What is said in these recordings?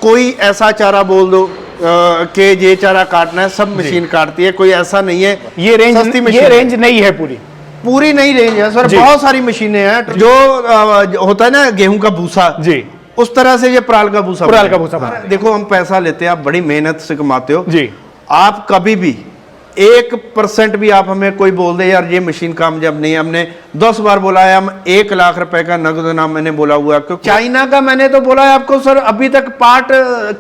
कोई ऐसा चारा बोल दो कि ये चारा काटना है, सब मशीन काटती है। कोई ऐसा नहीं है ये रेंज, सस्ती मशीन ये रेंज नहीं है पूरी नहीं रेंज है सर। बहुत सारी मशीनें हैं। जो होता है ना गेहूं का भूसा जी, उस तरह से ये पराल का भूसा देखो हम पैसा लेते हैं, आप बड़ी मेहनत से कमाते हो जी। आप कभी भी 1% भी आप हमें कोई बोल दे यार ये मशीन कामयाब नहीं है, हमने 10 बार बोला है, हम 1 लाख रुपए का नगद नाम मैंने बोला हुआ है। क्योंकि चाइना का मैंने तो बोला है आपको सर, अभी तक पार्ट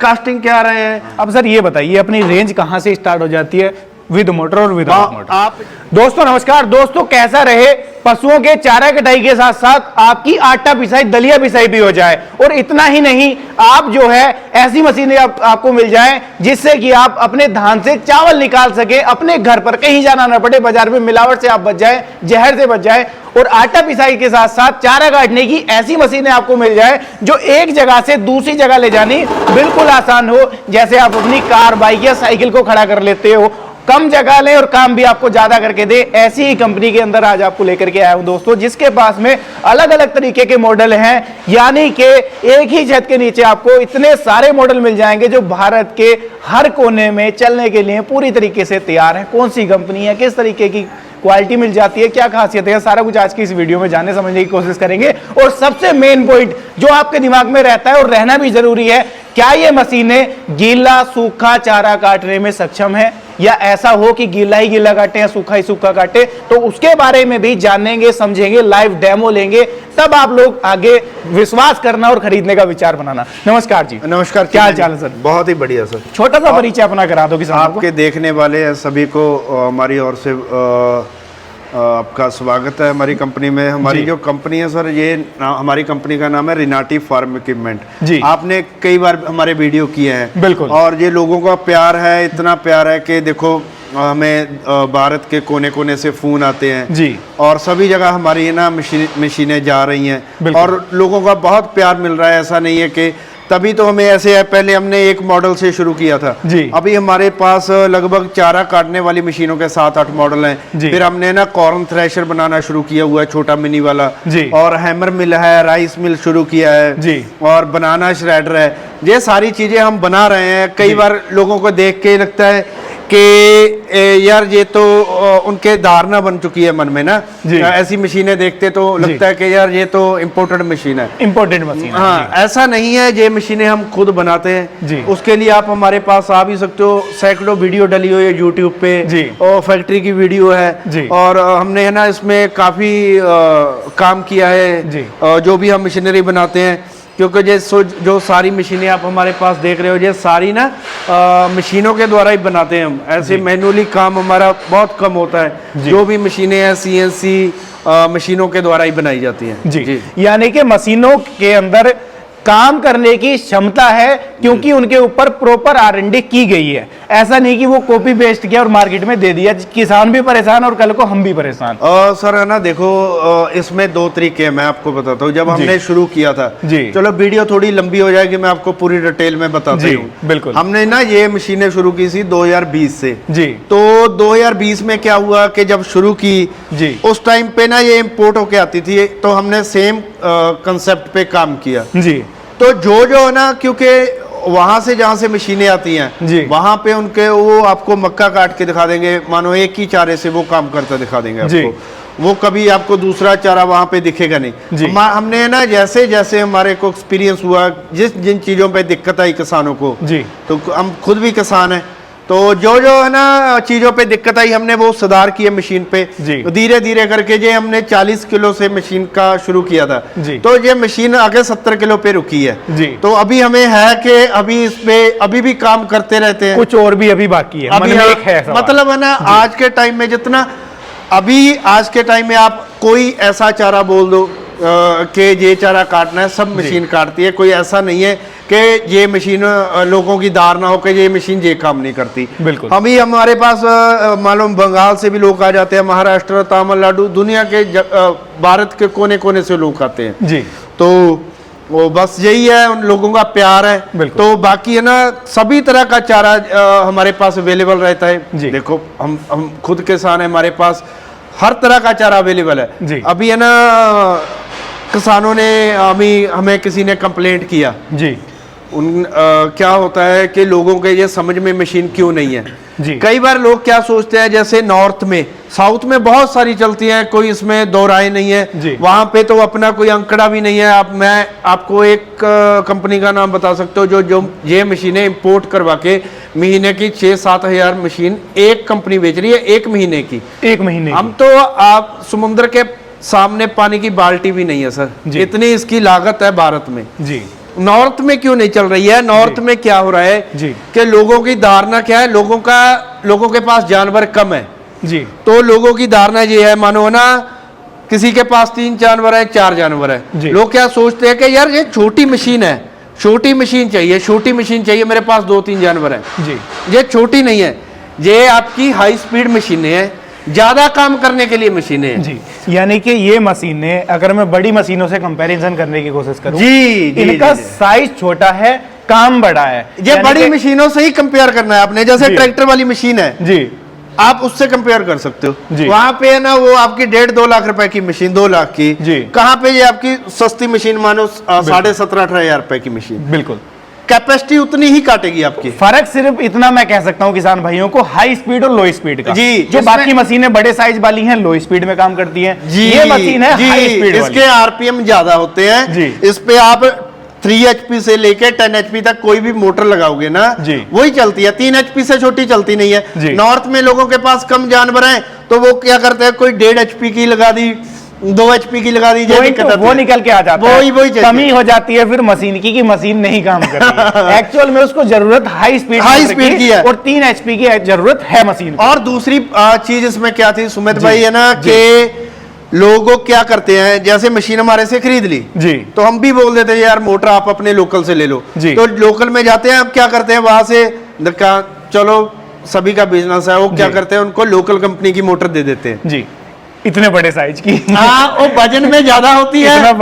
कास्टिंग क्या रहे हैं। अब सर ये बताइए अपनी रेंज कहां से स्टार्ट हो जाती है, विद मोटर और विदाउट मोटर? आप दोस्तों नमस्कार। दोस्तों कैसा रहे पशुओं के चारा कटाई के साथ साथ आपकी आटा पिसाई, दलिया पिसाई भी हो जाए। और इतना ही नहीं, आप जो है ऐसी मशीनें आपको मिल जाए जिससे कि आप अपने धान से चावल निकाल सके, अपने घर पर कहीं जाना ना पड़े, बाजार में मिलावट से आप बच जाए, जहर से बच जाए। और आटा पिसाई के साथ साथ चारा काटने की ऐसी मशीनें आपको मिल जाए जो एक जगह से दूसरी जगह ले जानी बिल्कुल आसान हो। जैसे आप अपनी कार, बाइक या साइकिल को खड़ा कर लेते हो, कम जगह लें और काम भी आपको ज्यादा करके दे, ऐसी ही कंपनी के अंदर आज आपको लेकर के आया हूं दोस्तों, जिसके पास में अलग अलग तरीके के मॉडल हैं। यानी कि एक ही छत के नीचे आपको इतने सारे मॉडल मिल जाएंगे जो भारत के हर कोने में चलने के लिए पूरी तरीके से तैयार है। कौन सी कंपनी है, किस तरीके की क्वालिटी मिल जाती है, क्या खासियत है, सारा कुछ आज की इस वीडियो में जानने समझने की कोशिश करेंगे। और सबसे मेन पॉइंट जो आपके दिमाग में रहता है और रहना भी जरूरी है, क्या ये मशीनें गीला सूखा चारा काटने में सक्षम है, या ऐसा हो कि गीला ही गीला काटे या सूखा ही सूखा काटे? तो उसके बारे में भी जानेंगे, समझेंगे, लाइव डेमो लेंगे, तब आप लोग आगे विश्वास करना और खरीदने का विचार बनाना। नमस्कार जी। नमस्कार, क्या हाल चाल है सर? बहुत ही बढ़िया सर। छोटा सा परिचय अपना करा दो किसानों को। आपके देखने वाले सभी को हमारी ओर से आपका स्वागत है हमारी कंपनी में। हमारी जो कंपनी है सर, ये हमारी कंपनी का नाम है रिनाटी फार्म इक्विपमेंट जी। आपने कई बार हमारे वीडियो किए हैं बिल्कुल, और ये लोगों का प्यार है, इतना प्यार है कि देखो हमें भारत के कोने कोने से फोन आते हैं जी, और सभी जगह हमारी ना मशीनें जा रही हैं और लोगों का बहुत प्यार मिल रहा है। ऐसा नहीं है कि तभी तो हमें ऐसे है, पहले हमने एक मॉडल से शुरू किया था जी। अभी हमारे पास लगभग चारा काटने वाली मशीनों के 7-8 मॉडल हैं। फिर हमने ना कॉर्न थ्रेशर बनाना शुरू किया हुआ है, छोटा मिनी वाला जी। और हैमर मिल है, राइस मिल शुरू किया है जी। और बनाना श्रेडर है। ये सारी चीजें हम बना रहे हैं। कई बार लोगों को देख के लगता है कि यार ये तो उनके धारणा बन चुकी है मन में ना, ऐसी मशीनें देखते तो लगता है कि यार ये तो इम्पोर्टेड मशीन है, इम्पोर्टेड मशीन। हाँ, ऐसा नहीं है। ये मशीनें हम खुद बनाते हैं जी। उसके लिए आप हमारे पास आ भी सकते हो। सैकड़ों वीडियो डली हुई है यूट्यूब पे जी। और फैक्ट्री की वीडियो है जी। और हमने है ना इसमें काफी काम किया है जी। जो भी हम मशीनरी बनाते हैं, क्योंकि जो सारी मशीनें आप हमारे पास देख रहे हो, ये सारी ना मशीनों के द्वारा ही बनाते हैं हम। ऐसे मैनुअली काम हमारा बहुत कम होता है। जो भी मशीनें हैं CNC मशीनों के द्वारा ही बनाई जाती हैं जी। यानी कि मशीनों के अंदर काम करने की क्षमता है, क्योंकि उनके ऊपर प्रॉपर R&D की गई है। ऐसा नहीं कि वो कॉपी पेस्ट किया और मार्केट में दे दिया। किसान भी परेशान और कल को हम भी परेशान। सर है ना, देखो इसमें 2 तरीके हैं, मैं आपको बताता हूँ। जब हमने शुरू किया था जी, चलो वीडियो थोड़ी लंबी हो जाएगी, मैं आपको पूरी डिटेल में बताता हूँ। बिल्कुल। हमने ना ये मशीनें शुरू की थी 2020 से जी। तो 2020 में क्या हुआ कि जब शुरू की जी, उस टाइम पे ना ये इम्पोर्ट होके आती थी, तो हमने सेम कंसेप्ट पे काम किया जी। तो जो है ना, क्योंकि वहां से जहां से मशीनें आती हैं वहां पे उनके वो आपको मक्का काट के दिखा देंगे, मानो एक ही चारे से वो काम करता दिखा देंगे आपको। वो कभी आपको दूसरा चारा वहां पे दिखेगा नहीं। हमने ना जैसे जैसे हमारे को एक्सपीरियंस हुआ, जिन चीजों पे दिक्कत आई किसानों को जी, तो हम खुद भी किसान हैं, तो जो है ना चीजों पे दिक्कत आई, हमने वो सुधार किए मशीन पे धीरे धीरे करके। ये हमने 40 किलो से मशीन का शुरू किया था जी। तो ये मशीन आगे 70 किलो पे रुकी है जी। तो अभी हमें है कि अभी इस पे अभी भी काम करते रहते हैं, कुछ और भी अभी बाकी है। अभी है मतलब है ना, आज के टाइम में जितना अभी आज के टाइम में आप कोई ऐसा चारा बोल दो कि ये चारा काटना है, सब मशीन काटती है। कोई ऐसा नहीं है कि ये मशीन लोगों की धारणा हो कि ये मशीन ये काम नहीं करती। बिल्कुल। अभी हमारे पास मालूम बंगाल से भी लोग आ जाते हैं, महाराष्ट्र, तमिलनाडु, दुनिया के भारत के कोने कोने से लोग आते हैं जी। तो वो बस यही है, उन लोगों का प्यार है। तो बाकी है ना, सभी तरह का चारा हमारे पास अवेलेबल रहता है। देखो हम खुद किसान है, हमारे पास हर तरह का चारा अवेलेबल है। अभी है ना, किसानों ने हमें किसी ने कंप्लेंट किया जी क्या होता है कि लोगों के ये समझ में मशीन क्यों नहीं है जी। कई बार लोग क्या सोचते हैं, जैसे नॉर्थ में, साउथ में बहुत सारी चलती हैं, कोई इसमें दो राय नहीं है, वहां पे तो अपना कोई अंकड़ा भी नहीं है। मैं आपको एक कंपनी का नाम बता सकता हूँ जो ये मशीनें इंपोर्ट करवा के महीने की 6-7 हजार मशीन एक कंपनी बेच रही है, एक महीने की। एक महीने हम तो आप समुद्र के सामने पानी की बाल्टी भी नहीं है सर, इतनी इसकी लागत है भारत में जी। नॉर्थ में क्यों नहीं चल रही है? नॉर्थ में क्या हो रहा है जी कि लोगों की धारणा क्या है, लोगों के पास जानवर कम है जी। तो लोगों की धारणा ये है, मानो ना किसी के पास 3 जानवर है, 4 जानवर है, लोग क्या सोचते हैं कि यार ये छोटी मशीन है, छोटी मशीन चाहिए, छोटी मशीन चाहिए, मेरे पास 2-3 जानवर है जी। ये छोटी नहीं है, ये आपकी हाई स्पीड मशीनें हैं, ज्यादा काम करने के लिए मशीनें हैं जी। यानी कि ये मशीनें अगर मैं बड़ी मशीनों से कंपैरिजन करने की कोशिश करूं, जी, इनका साइज छोटा है, काम बड़ा है। ये बड़ी मशीनों से ही कंपेयर करना है आपने, जैसे ट्रैक्टर वाली मशीन है जी, आप उससे कंपेयर कर सकते हो। वहां पे है ना वो आपकी 1.5-2 लाख रुपए की मशीन, 2 लाख की जी। कहाँ पे ये आपकी सस्ती मशीन मानो 17,500-18 हजार रुपए की मशीन, बिल्कुल कैपेसिटी उतनी ही काटेगी आपकी। फर्क सिर्फ इतना मैं कह सकता हूं किसान भाइयों को, हाई स्पीड और लो स्पीड का जी। जो बाकी मशीनें बड़े साइज वाली हैं लो स्पीड में काम करती हैं जी, ये मशीन है हाई स्पीड वाली। इसके आरपीएम ज्यादा होते हैं जी। इस पे आप 3 HP से लेके 10 HP तक कोई भी मोटर लगाओगे ना जी, वही चलती है, 3 HP से छोटी चलती नहीं है। नॉर्थ में लोगों के पास कम जानवर हैं तो वो क्या करते हैं, कोई 1.5 HP की लगा दी, 2 HP की लगा दी, वो निकल के आ जाता है, वही कमी हो जाती है फिर मशीन की, मशीन नहीं काम कर रही। एक्चुअल में उसको जरूरत हाई स्पीड की है और 3 HP की जरूरत है मशीन। और दूसरी चीज इसमें क्या थी सुमित भाई, है ना कि लोगों क्या करते हैं, जैसे मशीन हमारे से खरीद ली जी, तो हम भी बोल देते हैं यार मोटर आप अपने लोकल से ले लो जी। तो लोकल में जाते हैं, अब क्या करते हैं वहां से चलो सभी का बिजनेस है, वो क्या करते हैं उनको लोकल कंपनी की मोटर दे देते हैं जी, इतने बड़े साइज की। हाँ, वो वजन में ज्यादा होती है,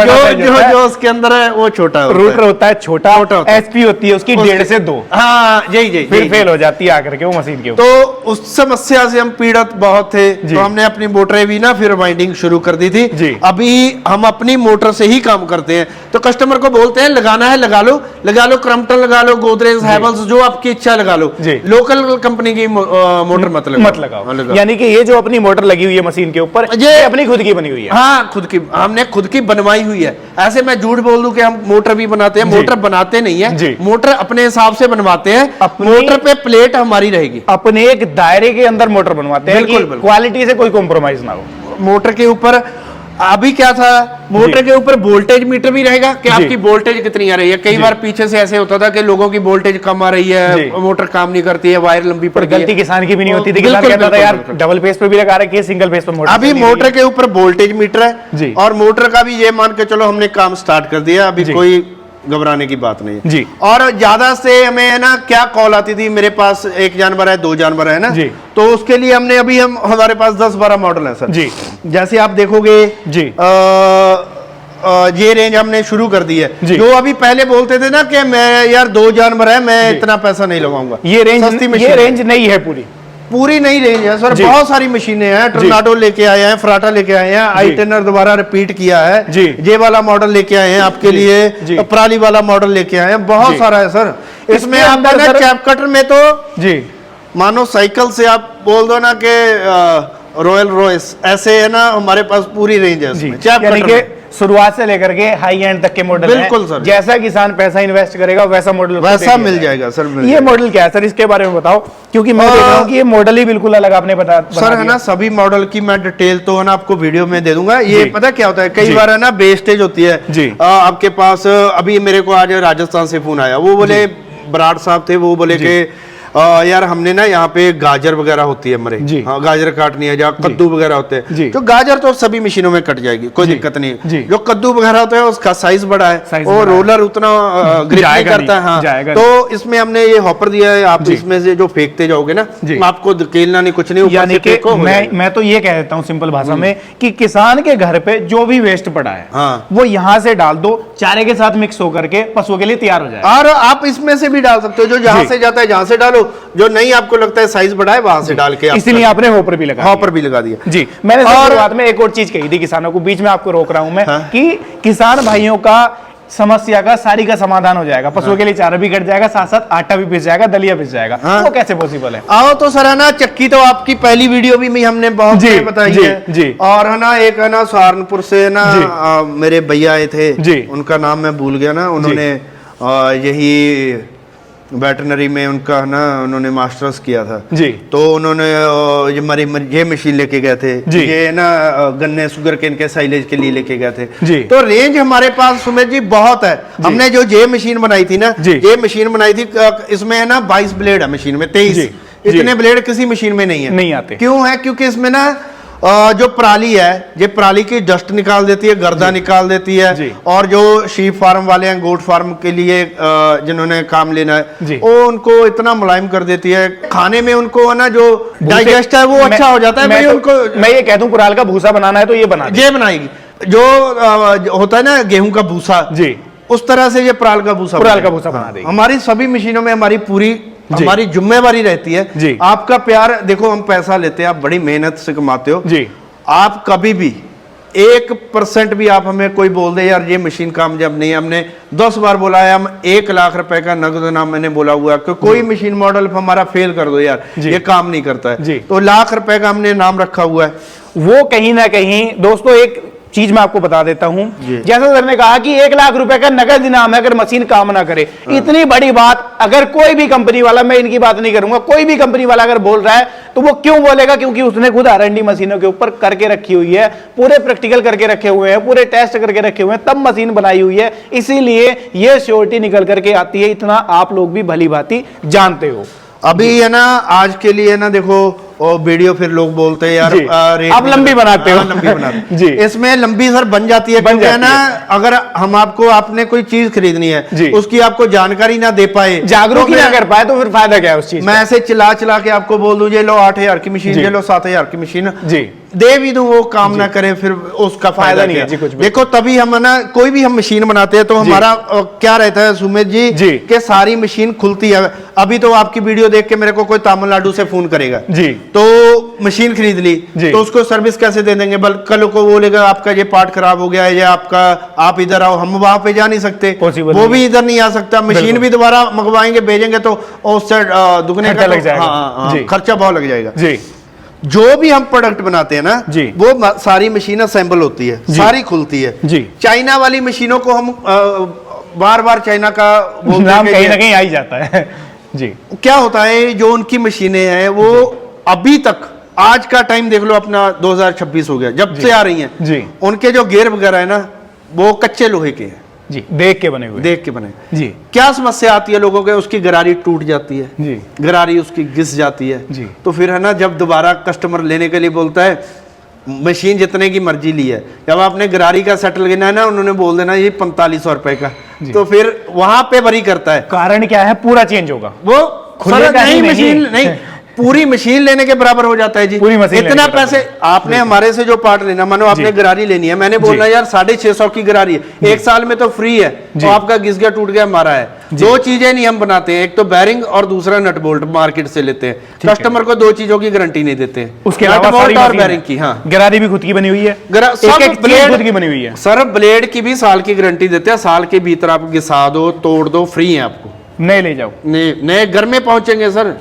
जो उसके अंदर है वो छोटा होता रूटर होता है, छोटा एचपी होती है उसकी 1.5 से 2। हाँ यही फिर फेल हो जाती है आकर के वो मशीन के ऊपर। तो उस समस्या से हम पीड़ित बहुत थे, तो हमने अपनी मोटरें भी ना फिर वाइंडिंग शुरू कर दी थी जी। अभी हम अपनी मोटर से ही काम करते हैं, तो कस्टमर को बोलते हैं लगाना है लगा लो, क्रम्पटन लगा लो, गोदरेज, हैवेल्स, जो आपकी इच्छा लगा लो, लोकल कंपनी की मोटर मत लगाओ। यानी कि ये जो अपनी मोटर लगी हुई है मशीन के ऊपर, ये अपनी खुद की बनी हुई है। हाँ, हमने खुद की बनवाई हुई है। ऐसे मैं झूठ बोल दूं कि हम मोटर भी बनाते हैं, मोटर बनाते नहीं है, मोटर अपने हिसाब से बनवाते हैं, मोटर पे प्लेट हमारी रहेगी, अपने एक दायरे के अंदर मोटर बनवाते हैं कि क्वालिटी से कोई कॉम्प्रोमाइज ना हो। मोटर के ऊपर अभी क्या था, मोटर के ऊपर वोल्टेज मीटर भी रहेगा कि आपकी वोल्टेज कितनी आ रही है। कई बार पीछे से ऐसे होता था कि लोगों की वोल्टेज कम आ रही है, मोटर काम नहीं करती है, वायर लंबी पड़ गई है। गलती किसान की भी नहीं होती थी, किसान कहता था यार डबल फेस पे भी लगा रखी है, सिंगल फेस पे मोटर। अभी मोटर के ऊपर वोल्टेज मीटर है और मोटर का भी ये मान के चलो हमने काम स्टार्ट कर दिया, अभी कोई घबराने की बात नहीं है जी। और ज्यादा से हमें है ना क्या कॉल आती थी, मेरे पास 1 जानवर है, 2 जानवर है ना जी, तो उसके लिए हमारे पास 10-12 मॉडल है सर जी। जैसे आप देखोगे जी, ये रेंज हमने शुरू कर दी है। जो अभी पहले बोलते थे ना कि मैं यार 2 जानवर है, मैं इतना पैसा नहीं लगाऊंगा, ये रेंज नहीं है, पूरी नई रेंज है सर। बहुत सारी मशीनें हैं, टोर्नाडो लेके आए हैं, फराटा लेके आए हैं, आई-टेनर दोबारा रिपीट किया है, जे वाला मॉडल लेके आए हैं आपके लिए, पराली वाला मॉडल लेके आए हैं, बहुत सारा है सर। इसमें आप कैप कटर में तो जी मानो साइकिल से आप बोल दो ना कि रॉयल रॉयस, ऐसे है ना हमारे पास पूरी रेंज है इसमें। शुरुआत से लेकर के हाई एंड तक के मॉडल हैं। बिल्कुल सर, जैसा किसान पैसा इन्वेस्ट करेगा वैसा मॉडल वैसा मिल जाएगा सर। ये मॉडल क्या है सर, इसके बारे में बताओ, क्योंकि मैं देख रहा हूं कि ये मॉडल ही बिल्कुल अलग आपने बता सर है ना। सभी मॉडल की मैं डिटेल तो है ना आपको वीडियो में दे दूंगा। ये पता क्या होता है, कई बार है ना वेस्टेज होती है जी। आपके पास अभी मेरे को आज राजस्थान से फोन आया, वो बोले बराड़ साहब थे, वो बोले कि यार हमने ना यहाँ पे गाजर वगैरह होती है हमारे, हाँ गाजर काटनी है, जहाँ कद्दू वगैरह होते हैं, तो गाजर तो सभी मशीनों में कट जाएगी, कोई दिक्कत नहीं है। जो कद्दू वगैरह होता है उसका साइज बड़ा है और रोलर उतना ग्रिप नहीं करता है। हाँ, तो इसमें हमने ये हॉपर दिया है, आप इसमें से जो फेंकते जाओगे ना आपको धकेलना नहीं, कुछ नहीं। यानी कि मैं तो ये कह देता हूँ सिंपल भाषा में कि किसान के घर पे जो भी वेस्ट पड़ा है वो यहाँ से डाल दो, चारे के साथ मिक्स होकर के पशुओं के लिए तैयार हो जाए। और आप इसमें से भी डाल सकते हो, जो जहां से जाता है जहां से डालो, जो नहीं आपको लगता है साइज बड़ा है वहां से डाल के, इसलिए आपने हॉपर भी लगा दिया जी। मैंने शुरुआत में एक और चीज कही थी किसानों को, बीच में आपको रोक रहा हूं मैं कि किसान भाइयों का समस्या का सारी का समाधान हो जाएगा। पशुओं के लिए चारा भी कट जाएगा, साथ साथ आटा भी पिस जाएगा, दलिया पिस जाएगा। वो कैसे पॉसिबल है? आओ तो सर है ना, चक्की तो आपकी पहली वीडियो भी हमने बहुत जी, बताई जी, है जी। और है ना, एक है ना सहारनपुर से ना मेरे भैया आए थे जी। उनका नाम मैं भूल गया ना, उन्होंने यही वेटरनरी में उनका ना उन्होंने मास्टर्स किया था जी। तो उन्होंने ये मशीन लेके गए थे जी। ये ना गन्ने शुगर केन के साइलेज के लिए लेके गए थे जी। तो रेंज हमारे पास सुमित जी बहुत है। हमने जो ये मशीन बनाई थी ना, ये मशीन बनाई थी, इसमें है ना 22 ब्लेड है मशीन में, 23 इतने ब्लेड किसी मशीन में नहीं है, नहीं आते। क्यों है? क्योंकि इसमें ना जो पराली है, ये पराली की डस्ट निकाल देती है, गर्दा निकाल देती है, और जो शीप फार्म वाले हैं, गोट फार्म के लिए जिन्होंने काम लेना है, वो उनको इतना मुलायम कर देती है, खाने में उनको है ना जो डाइजेस्ट है वो अच्छा हो जाता है। मैं ये कह दूं कुराल का भूसा बनाना है तो ये बनाएगी, जो होता है ना गेहूं का भूसा जी, उस तरह से ये पराल का भूसा बना देगी। हमारी सभी मशीनों में हमारी जिम्मेवारी रहती है। आपका प्यार देखो, हम पैसा लेते हैं, आप बड़ी मेहनत से कमाते हो जी, आप कभी भी 1% भी आप हमें कोई बोल दे यार ये मशीन कामयाब नहीं है, हमने 10 बार बोला है, हम 1 लाख रुपए का नगद नाम मैंने बोला हुआ कि कोई मशीन मॉडल हमारा फेल कर दो यार, ये काम नहीं करता है, तो लाख रुपए का हमने नाम रखा हुआ है। वो कहीं ना कहीं दोस्तों एक चीज मैं आपको बता देता हूं, जैसा सर ने कहा कि 1 लाख रुपए का नगद इनाम है अगर मशीन काम ना करे। इतनी बड़ी बात अगर कोई भी कंपनी वाला, मैं इनकी बात नहीं करूंगा, कोई भी कंपनी वाला अगर बोल रहा है तो वो क्यों बोलेगा? क्योंकि उसने खुद R&D मशीनों के ऊपर करके रखी हुई है, पूरे प्रैक्टिकल करके रखे हुए हैं, पूरे टेस्ट करके रखे हुए हैं, तब मशीन बनाई हुई है, इसीलिए ये श्योरिटी निकल करके आती है। इतना आप लोग भी भली भांति जानते हो। अभी है ना आज के लिए ना देखो, और वीडियो फिर लोग बोलते हैं यार आप लंबी बनाते हो, लंबी बनाते जी, इसमें लंबी सर बन जाती है, क्योंकि है ना अगर हम आपने कोई चीज खरीदनी है, उसकी आपको जानकारी ना दे पाए, जागरूक ही ना कर पाए, तो फिर फायदा क्या है उस चीज? मैं ऐसे चिल्ला के आपको बोल दूं ये लो 8000 की मशीन, ये लो 7000 की मशीन जी, दे भी दूं, वो काम ना करे, फिर उसका फायदा नहीं है जी कुछ भी। देखो तभी हम ना कोई भी हम मशीन बनाते हैं तो हमारा क्या रहता है सुमित जी कि सारी मशीन खुलती है। अभी तो आपकी वीडियो देख के मेरे को कोई तमिलनाडु से फोन करेगा जी, तो मशीन खरीद ली तो उसको सर्विस कैसे दे देंगे? कल को बोलेगा आपका ये पार्ट खराब हो गया है या आपका, आप इधर आओ, हम वहां पे जा नहीं सकते, वो भी इधर नहीं आ सकता, मशीन भी दोबारा मंगवाएंगे भेजेंगे तो उससे दुगने का लग जाएगा, खर्चा बहुत लग जाएगा जी। जो भी हम प्रोडक्ट बनाते हैं ना जी, वो सारी मशीन असेंबल होती है, सारी खुलती है जी। चाइना वाली मशीनों को हम बार बार चाइना का नाम कहीं ना कहीं आ ही जाता है जी। क्या होता है जो उनकी मशीनें हैं वो अभी तक, आज का टाइम देख लो अपना 2026 हो गया जब से आ रही हैं जी, उनके जो गियर वगैरह है ना वो कच्चे लोहे के हैं जी, देख के बने जी। क्या समस्या आती है लोगों के? उसकी गरारी टूट जाती है जी, गरारी उसकी घिस जाती है जी, तो फिर है ना जब दोबारा कस्टमर लेने के लिए बोलता है मशीन जितने की मर्जी ली है, जब आपने गरारी का सेट लेना है ना, उन्होंने बोल देना ये 4500 रुपए का, तो फिर वहां पे बरी करता है। कारण क्या है? पूरा चेंज होगा, वो नहीं मशीन नहीं पूरी मशीन लेने के बराबर हो जाता है जी, पूरी मशीन इतना पैसे आपने हमारे से जो पार्ट लेना, मानो आपने गरारी लेनी है, मैंने बोलना यार 650 की गरारी है, 1 साल में तो फ्री है, तो आपका घिस गया टूट गया हमारा है। 2 चीजें नहीं हम बनाते हैं, एक तो बैरिंग और दूसरा नट बोल्ट मार्केट से लेते हैं, कस्टमर को 2 चीजों की गारंटी नहीं देते हैं, उसके अलावा बोल्ट और बैरिंग की। हाँ, गरारी भी खुद की बनी हुई है, सब ब्लेड खुद की बनी हुई है सर, ब्लेड की भी साल की गारंटी देते हैं, साल के भीतर आप घिसा दो, तोड़ दो, फ्री है, आपको नए ले जाओ, नए घर में पहुंचेंगे सर,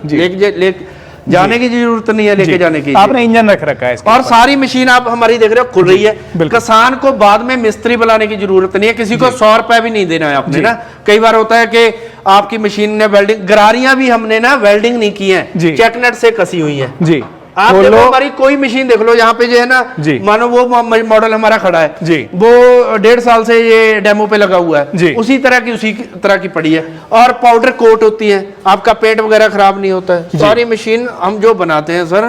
जाने की जरूरत नहीं है, लेके जाने की। आपने इंजन रख रखा है और सारी मशीन आप हमारी देख रहे हो खुल रही है। किसान को बाद में मिस्त्री बुलाने की जरूरत नहीं है, किसी को 100 रुपए भी नहीं देना है आपने ना। कई बार होता है कि आपकी मशीन ने वेल्डिंग, गरारियां भी हमने ना वेल्डिंग नहीं की है, चेकनेट से कसी हुई है जी। आप देखो हमारी कोई मशीन देख लो, यहाँ पे जो है ना, मानो वो मॉडल हमारा खड़ा है जी, वो 1.5 साल से ये डेमो पे लगा हुआ है, उसी तरह की पड़ी है, और पाउडर कोट होती है, आपका पेंट वगैरह खराब नहीं होता है। सारी मशीन हम जो बनाते हैं सर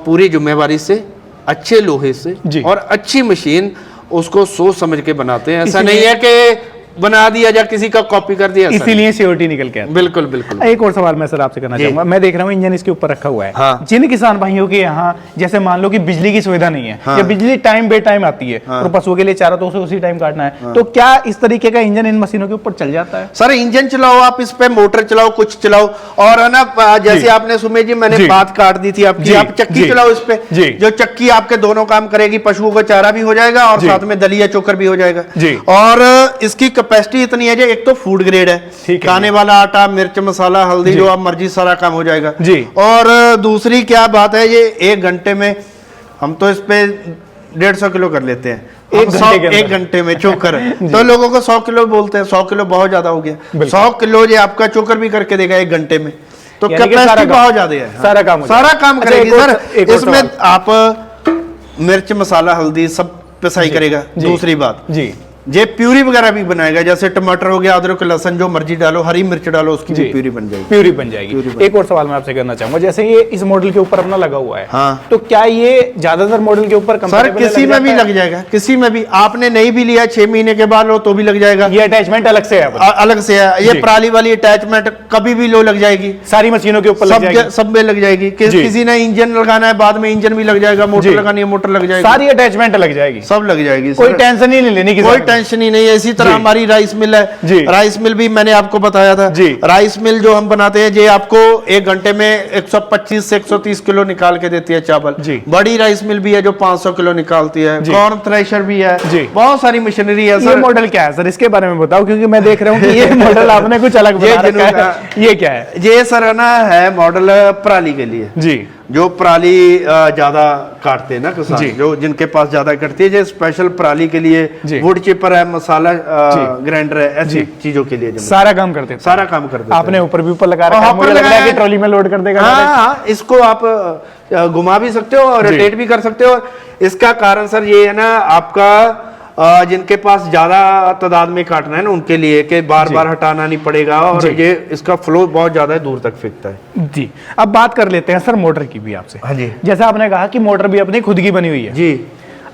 पूरी जिम्मेवारी से, अच्छे लोहे से और अच्छी मशीन, उसको सोच समझ के बनाते हैं। ऐसा नहीं है कि बना दिया या किसी का कॉपी कर दिया, इसीलिए सीओटी निकल के आता है। बिल्कुल बिल्कुल। एक और सवाल मैं सर आपसे करना चाहूंगा, मैं देख रहा हूँ इंजन इसके ऊपर रखा हुआ है। हाँ। जिन किसान भाइयों के यहाँ जैसे मान लो कि बिजली की सुविधा नहीं है, हाँ। या बिजली टाइम बे टाइम आती है, और पशुओं के लिए चारा तो उसे उसी टाइम काटना है, तो क्या इस तरीके का इंजन इन मशीनों के ऊपर चल जाता है? सर इंजन चलाओ आप, इस पे मोटर चलाओ, कुछ चलाओ, और है ना जैसे आपने सुमेश जी मैंने बात काट दी थी आपकी, आप चक्की चलाओ इस पे, जो चक्की आपके दोनों काम करेगी, पशुओं को चारा भी हो जाएगा और साथ में दलिया चोकर भी हो जाएगा। और इसकी कैपेसिटी इतनी है, एक तो फूड ग्रेड है, खाने वाला आटा, मिर्च, मसाला, हल्दी, जो आप मर्जी सारा काम हो जाएगा जी। और दूसरी क्या बात है, ये 1 घंटे में हम तो इस पे 150 किलो कर लेते हैं, एक घंटे में चोकर। तो लोगों को 100 किलो बोलते हैं, 100 किलो बहुत ज्यादा हो गया, 100 किलो ये आपका चोकर भी करके देगा 1 घंटे में, तो कैपेसिटी बहुत ज्यादा है, सारा काम करेगी सर। इसमें आप मिर्च, मसाला, हल्दी सब पिसाई करेगा। दूसरी बात जी, ये प्यूरी वगैरह भी बनाएगा, जैसे टमाटर हो गया, अदरक, लहसुन, जो मर्जी डालो, हरी मिर्च डालो, उसकी भी प्यूरी बन जाएगी। प्यूरी बन जाएगी। एक और सवाल मैं आपसे करना चाहूंगा, जैसे ये इस मॉडल के ऊपर अपना लगा हुआ है, हाँ। तो क्या ये ज्यादातर मॉडल के ऊपर सर किसी में भी लग जाएगा, किसी में भी। आपने नहीं भी लिया 6 महीने के बाद लो तो भी लग जाएगा। ये अटैचमेंट अलग से है, अलग से है। ये पराली वाली अटैचमेंट कभी भी लो लग जाएगी, सारी मशीनों के ऊपर सब में लग जाएगी। किसी ने इंजन लगाना है, बाद में इंजन भी लग जाएगा, मोटर लगानी है, मोटर लग जाएगी, सारी अटैचमेंट लग जाएगी, सब लग जाएगी। कोई टेंशन ही नहीं लेनी की, कोई टेंशन ही नहीं है। इसी तरह हमारी राइस मिल है, राइस मिल भी मैंने आपको बताया था। राइस मिल जो हम बनाते हैं, ये आपको 1 घंटे में 125 से 130 किलो निकाल के देती है चावल। बड़ी राइस मिल भी है जो 500 किलो निकालती है, कॉर्न थ्रेशर भी है, बहुत सारी मशीनरी है। ये मॉडल क्या है सर, इसके बारे में बताओ, क्योंकि मैं देख रहा हूँ कि ये मॉडल आपने कुछ अलग बना रखा है। ये क्या है? ये सर ना है मॉडल पराली के लिए जी, जो पराली ज्यादा काटते हैं ना किसान, जो जिनके पास ज्यादा कटती है, जो स्पेशल पराली के लिए वुड चिपर है, मसाला ग्राइंडर है, ऐसी चीजों के लिए सारा काम करते हैं। सारा काम करते हैं। आपने ऊपर भी ऊपर लगा रखा है, मुझे लग रहा है कि ट्रॉली में लोड कर देगा। हाँ, इसको आप घुमा भी सकते हो और रोटेट भी कर सकते हो। इसका कारण सर ये है ना, आपका जिनके पास ज्यादा तादाद में काटना है ना, उनके लिए कि बार बार हटाना नहीं पड़ेगा, और ये इसका फ्लो बहुत ज्यादा दूर तक फेंकता है जी। अब बात कर लेते हैं सर मोटर की भी आपसे। हाँ जी। जैसा आपने कहा कि मोटर भी अपनी खुद की बनी हुई है जी।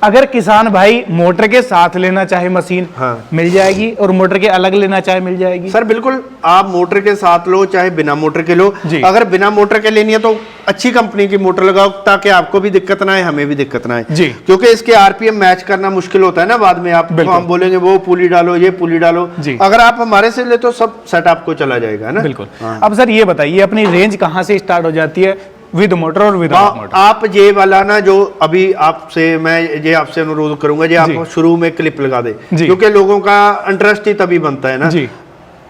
अगर किसान भाई मोटर के साथ लेना चाहे मशीन, हाँ। मिल जाएगी, और मोटर के अलग लेना चाहे मिल जाएगी? सर बिल्कुल, आप मोटर के साथ लो चाहे बिना मोटर के लो। अगर बिना मोटर के लेनी है तो अच्छी कंपनी की मोटर लगाओ, ताकि आपको भी दिक्कत ना आए, हमें भी दिक्कत ना आए जी। क्योंकि इसके आरपीएम मैच करना मुश्किल होता है ना, बाद में आप हम बोलेंगे वो पुली डालो, ये पुली डालो जी। अगर आप हमारे से ले तो सब सेट आपको चला जाएगा ना। बिल्कुल। अब सर ये बताइए, अपनी रेंज कहाँ से स्टार्ट हो जाती है विद मोटर और विदाउट मोटर? आप ये वाला ना, जो अभी आपसे मैं ये आपसे अनुरोध करूंगा, ये आप शुरू में क्लिप लगा दे, क्योंकि लोगों का इंटरेस्ट ही तभी बनता है ना जी।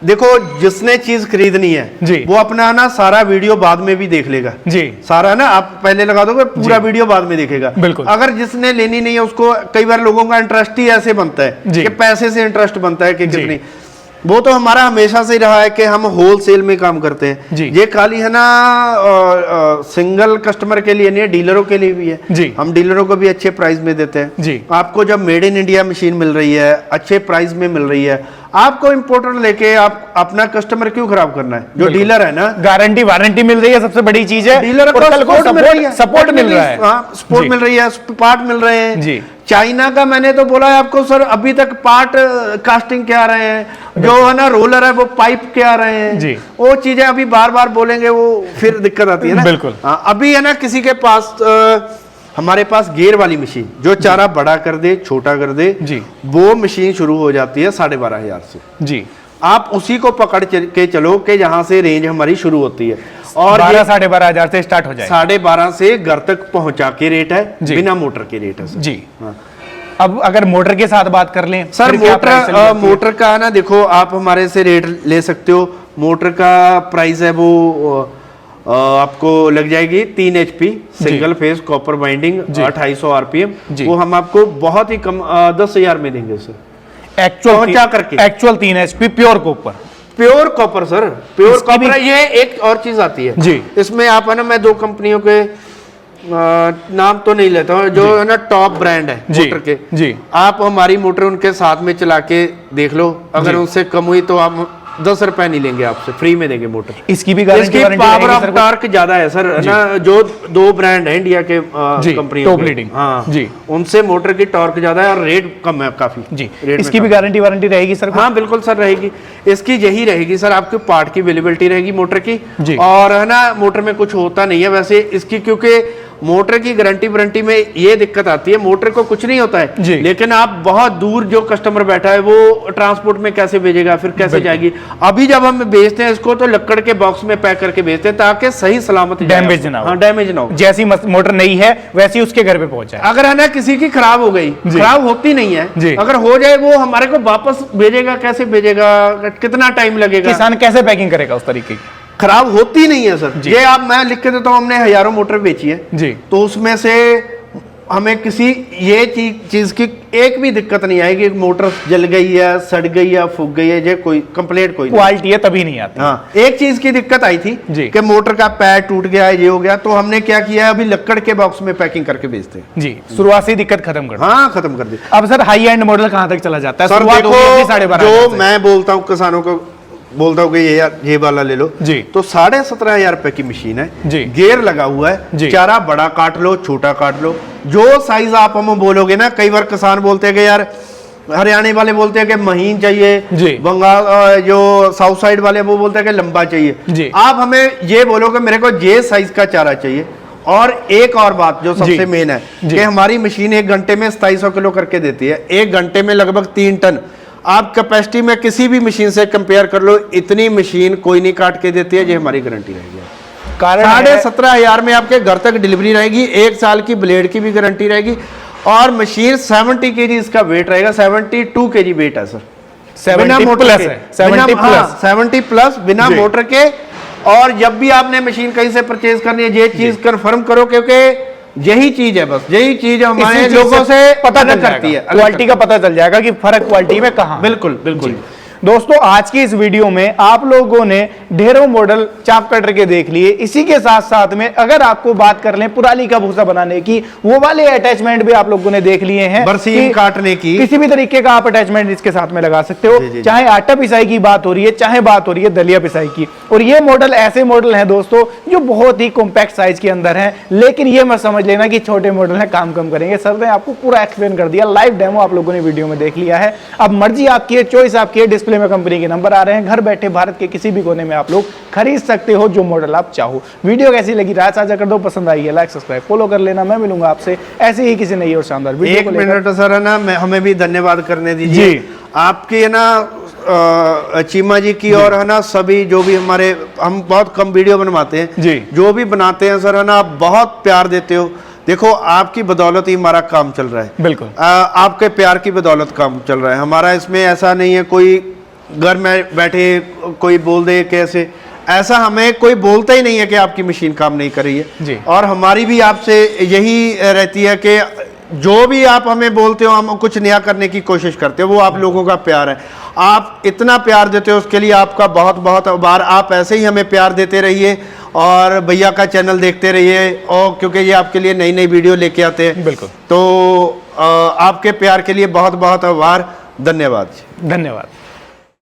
देखो, जिसने चीज खरीदनी है जी, वो अपना ना सारा वीडियो बाद में भी देख लेगा जी। सारा ना आप पहले लगा दोगे, पूरा वीडियो बाद में देखेगा। बिल्कुल। अगर जिसने लेनी नहीं है उसको, कई बार लोगों का इंटरेस्ट ही ऐसे बनता है कि पैसे से इंटरेस्ट बनता है कि कितनी। वो तो हमारा हमेशा से रहा है कि हम होलसेल में काम करते हैं जी। ये खाली है ना सिंगल कस्टमर के लिए नहीं है, डीलरों के लिए भी है जी। हम डीलरों को भी अच्छे प्राइस में देते हैं जी। आपको जब मेड इन इंडिया मशीन मिल रही है, अच्छे प्राइस में मिल रही है, आपको इंपोर्टर लेके आप अपना कस्टमर क्यों खराब करना है? जो डीलर है ना, गारंटी वारंटी मिल रही है, सबसे बड़ी चीज है। डीलर को सपोर्ट मिल रही है, सपोर्ट मिल रहा है, सपोर्ट मिल रही है, पार्ट मिल रहे हैं जी। चाइना का मैंने तो बोला है आपको सर, अभी तक पार्ट कास्टिंग के आ रहे हैं, जो है ना रोलर है वो पाइप के आ रहे हैं जी। वो चीजें अभी बार बार बोलेंगे, वो फिर दिक्कत आती है ना। बिल्कुल। अभी है ना, किसी के पास हमारे पास गियर वाली मशीन जो चारा बड़ा कर दे, छोटा कर दे जी, वो मशीन शुरू हो जाती है 12,500 से जी। आप उसी को पकड़ के चलो कि यहाँ से रेंज हमारी शुरू होती है, और 12,500 से स्टार्ट हो जाए, 12,500 से घर तक पहुंचा के रेट है, बिना मोटर के रेट है जी। अब अगर मोटर के साथ बात कर लें सर, मोटर का ना देखो, आप हमारे से रेट ले सकते हो। मोटर का प्राइस है वो आपको लग जाएगी 3 HP single phase copper binding 2800 RPM। वो हम आपको बहुत ही कम 10,000 में देंगे sir. Actual 3 HP pure copper, pure copper sir, pure copper. ये एक और चीज आती है जी, इसमें आप है ना, मैं 2 कंपनियों के नाम तो नहीं लेता हूँ, जो है ना टॉप ब्रांड है मोटर के जी। आप हमारी मोटर उनके साथ में चला के देख लो, अगर उनसे कम हुई तो आप 10 रुपए नहीं लेंगे आपसे, फ्री में देंगे मोटर। इसकी भी गारंटी इसकी पावर ऑफ टॉर्क ज्यादा है सर ना, जो 2 ब्रांड है इंडिया के कंपनी टॉप लीडिंग, हाँ जी, उनसे मोटर की टॉर्क ज्यादा है और रेट कम है काफी जी। इसकी भी गारंटी वारंटी रहेगी सर? हाँ बिल्कुल सर रहेगी। इसकी यही रहेगी सर, आपके पार्ट की अवेलेबिलिटी रहेगी मोटर की जी। और है ना मोटर में कुछ होता नहीं है वैसे इसकी, क्योंकि मोटर की गारंटी में ये दिक्कत आती है, मोटर को कुछ नहीं होता है जी। लेकिन आप बहुत दूर जो कस्टमर बैठा है वो ट्रांसपोर्ट में कैसे भेजेगा, फिर कैसे जाएगी। अभी जब हम बेचते हैं इसको तो लक्कड़ के बॉक्स में पैक करके बेचते हैं ताकि सही सलामत डैमेज ना हो। हाँ डैमेज ना हो। जैसी मोटर नहीं है वैसी उसके घर पे पहुंचाए। अगर है ना किसी की खराब हो गई, खराब होती नहीं है, अगर हो जाए वो हमारे को वापस भेजेगा, कैसे भेजेगा, कितना टाइम लगेगा, किसान कैसे पैकिंग करेगा उस तरीके की? खराब होती नहीं है सर। ये आप मैं लिख के देता हूँ, हमने हजारों मोटर बेची है जी, तो उसमें से हमें किसी ये चीज की एक भी दिक्कत नहीं आएगी, मोटर जल गई है, सड़ गई है, फूक गई है, ये कोई कंप्लेंट कोई क्वालिटी है तभी नहीं आती। हाँ एक चीज की दिक्कत आई थी जी कि मोटर का पैड टूट गया है, ये हो गया, तो हमने क्या किया है अभी लक्कड़ के बॉक्स में पैकिंग करके बेचते हैं जी। शुरुआत से दिक्कत खत्म कर, हाँ खत्म कर दी। अब सर हाई एंड मॉडल कहाँ तक चला जाता है? सर शुरुआत होगी अपनी 12,500 जो मैं बोलता हूँ किसानों को बोलता हूँ कि ये वाला ले लो जी, तो 17,500 रुपए की मशीन है जी, गियर लगा हुआ है जी, चारा बड़ा काट लो, छोटा काट लो, जो साइज आप हम बोलोगे ना। कई बार किसान बोलते हैं कि यार हरियाणा वाले बोलते हैं कि महीन चाहिए, बंगाल जो साउथ साइड वाले वो बोलते हैं कि लंबा चाहिए। आप हमें ये बोलो कि मेरे को ये साइज का चारा चाहिए। और एक और बात जो सबसे मेन है कि हमारी मशीन 1 घंटे में 2700 किलो करके देती है, 1 घंटे में लगभग 3 टन। आप कैपेसिटी में किसी भी मशीन से कंपेयर कर लो, इतनी मशीन कोई नहीं काट के देती है, ये हमारी गारंटी रहेगी। 17,500 में आपके घर तक डिलीवरी रहेगी, 1 साल की ब्लेड की भी गारंटी रहेगी और मशीन 70 kg इसका वेट रहेगा, 72 kg वेट है सर, 70 प्लस है, 70 प्लस बिना मोटर के। और जब भी आपने मशीन कहीं से परचेज करनी है ये चीज कंफर्म करो, क्योंकि यही चीज है, बस यही चीज हमारे लोगों से पता चल करती है, क्वालिटी का पता चल जाएगा कि फर्क क्वालिटी में कहां। बिल्कुल बिल्कुल। दोस्तों आज की इस वीडियो में आप लोगों ने ढेरों मॉडल चाप कटर के देख लिए। इसी के साथ साथ में अगर आपको बात कर लें पुराली का भूसा बनाने की, वो वाले अटैचमेंट भी आप लोगों ने देख लिए हैं, बरसीम काटने की, किसी भी तरीके का आप अटैचमेंट इसके साथ में लगा सकते हो। चाहे आटा पिसाई की बात हो रही है, चाहे बात हो रही है दलिया पिसाई की। और ये मॉडल ऐसे मॉडल हैं दोस्तों जो बहुत ही कॉम्पैक्ट साइज के अंदर हैं, लेकिन ये मत समझ लेना कि छोटे मॉडल हैं काम कम करेंगे। सर ने आपको पूरा एक्सप्लेन कर दिया, लाइव डेमो आप लोगों ने वीडियो में देख लिया है। अब मर्जी आपकी है, चॉइस आपकी है, डिस्प्ले में कंपनी के नंबर आ रहे हैं, घर बैठे भारत के किसी भी कोने में आप लोग खरीद सकते हो जो मॉडल आप चाहो। वीडियो कैसी लगी राय साझा कर दो, पसंद आई है लाइक सब्सक्राइब फॉलो कर लेना। मैं मिलूंगा आपसे ऐसे ही किसी नई और शानदार वीडियो। 1 मिनट सर है ना, हमें भी धन्यवाद करने दीजिए आपकी है ना चीमा जी की, और है ना सभी जो भी हमारे, हम बहुत कम वीडियो बनवाते हैं जी, जो भी बनाते हैं सर है ना, आप बहुत प्यार देते हो। देखो आपकी बदौलत ही हमारा काम चल रहा है, बिल्कुल आपके प्यार की बदौलत काम चल रहा है हमारा। इसमें ऐसा नहीं है कोई घर में बैठे कोई बोल दे कैसे, ऐसा हमें कोई बोलता ही नहीं है कि आपकी मशीन काम नहीं कर रही है जी। और हमारी भी आपसे यही रहती है कि जो भी आप हमें बोलते हो हम कुछ नया करने की कोशिश करते हो, वो आप लोगों का प्यार है। आप इतना प्यार देते हो उसके लिए आपका बहुत बहुत आभार। आप ऐसे ही हमें प्यार देते रहिए और भैया का चैनल देखते रहिए, और क्योंकि ये आपके लिए नई नई वीडियो लेके आते हैं। बिल्कुल, तो आपके प्यार के लिए बहुत बहुत आभार, धन्यवाद। धन्यवाद।